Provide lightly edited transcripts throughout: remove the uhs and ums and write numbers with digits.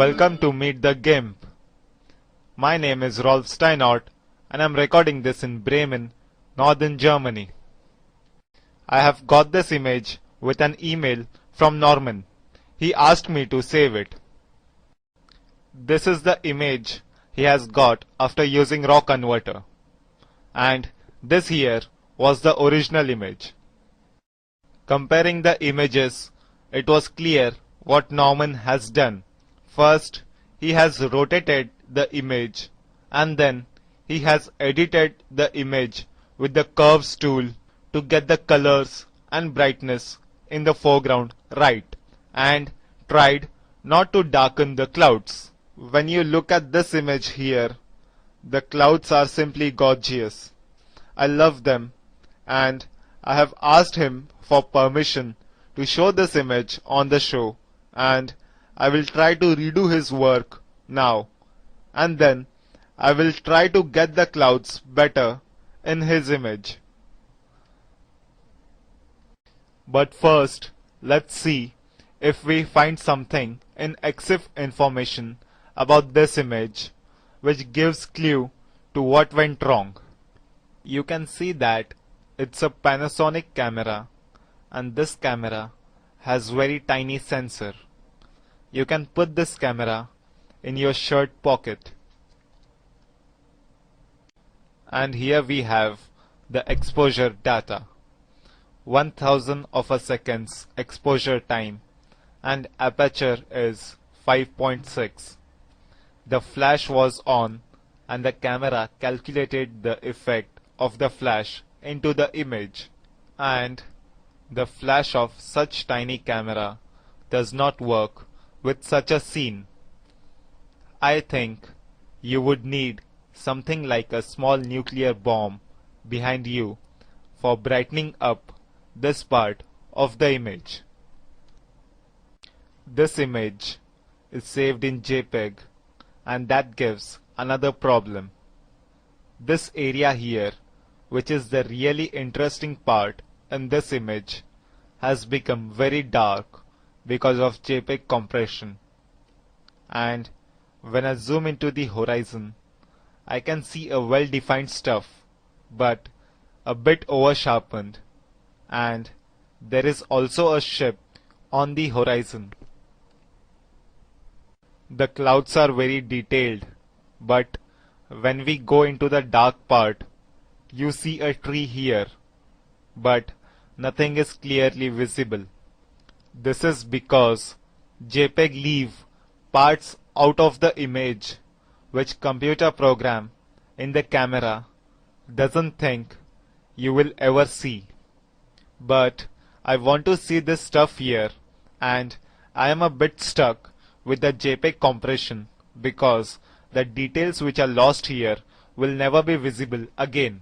Welcome to Meet the GIMP. My name is Rolf Steinort and I'm recording this in Bremen, northern Germany. I have got this image with an email from Norman. He asked me to save it. This is the image he has got after using raw converter. And this here was the original image. Comparing the images, it was clear what Norman has done. First, he has rotated the image and then he has edited the image with the curves tool to get the colors and brightness in the foreground right and tried not to darken the clouds. When you look at this image here, the clouds are simply gorgeous. I love them and I have asked him for permission to show this image on the show, and I will try to redo his work now, and then I will try to get the clouds better in his image. But first, let's see if we find something in EXIF information about this image which gives clue to what went wrong. You can see that it's a Panasonic camera, and this camera has very tiny sensor. You can put this camera in your shirt pocket. And here we have the exposure data. 1000 of a second's exposure time and aperture is 5.6. The flash was on and the camera calculated the effect of the flash into the image, and the flash of such tiny camera does not work with such a scene. I think you would need something like a small nuclear bomb behind you for brightening up this part of the image. This image is saved in JPEG, and that gives another problem. This area here, which is the really interesting part in this image, has become very dark because of JPEG compression. And when I zoom into the horizon, I can see a well-defined stuff, but a bit over-sharpened, and there is also a ship on the horizon. The clouds are very detailed, but when we go into the dark part, you see a tree here, but nothing is clearly visible. This is because JPEG leave parts out of the image which computer program in the camera doesn't think you will ever see. But I want to see this stuff here, and I am a bit stuck with the JPEG compression because the details which are lost here will never be visible again.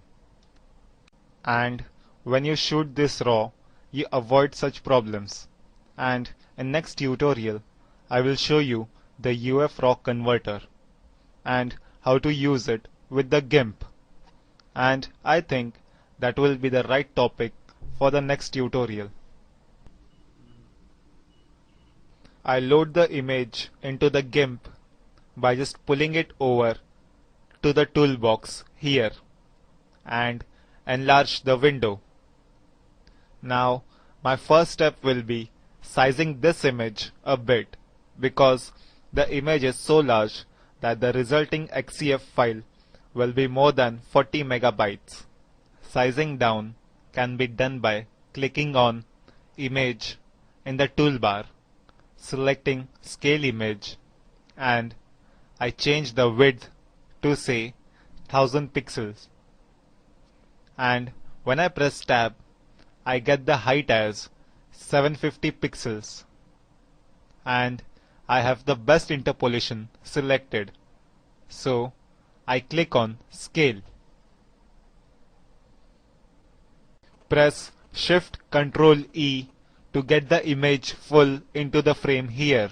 And when you shoot this raw, you avoid such problems. And in next tutorial, I will show you the UF raw converter and how to use it with the GIMP. And I think that will be the right topic for the next tutorial. I load the image into the GIMP by just pulling it over to the toolbox here and enlarge the window. Now my first step will be sizing this image a bit because the image is so large that the resulting XCF file will be more than 40 megabytes. Sizing down can be done by clicking on Image in the toolbar, selecting Scale Image, and I change the width to say 1000 pixels. And when I press Tab, I get the height as 750 pixels. And I have the best interpolation selected. So I click on Scale. Press Shift Ctrl E to get the image full into the frame here.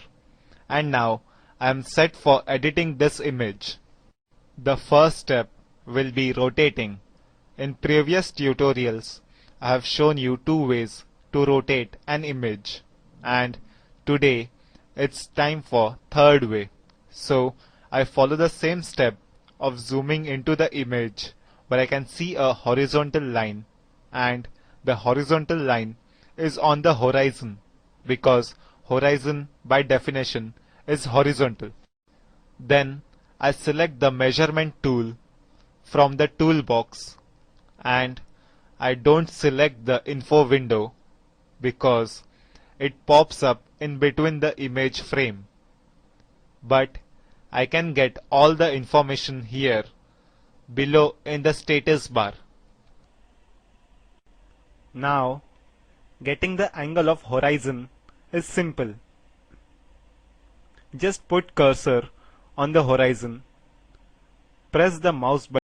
And now I am set for editing this image. The first step will be rotating. In previous tutorials, I have shown you two ways to rotate an image, and today it's time for third way. So I follow the same step of zooming into the image where I can see a horizontal line, and the horizontal line is on the horizon because horizon by definition is horizontal. Then I select the measurement tool from the toolbox, and I don't select the info window because it pops up in between the image frame. But I can get all the information here below in the status bar. Now, getting the angle of horizon is simple. Just put cursor on the horizon, press the mouse button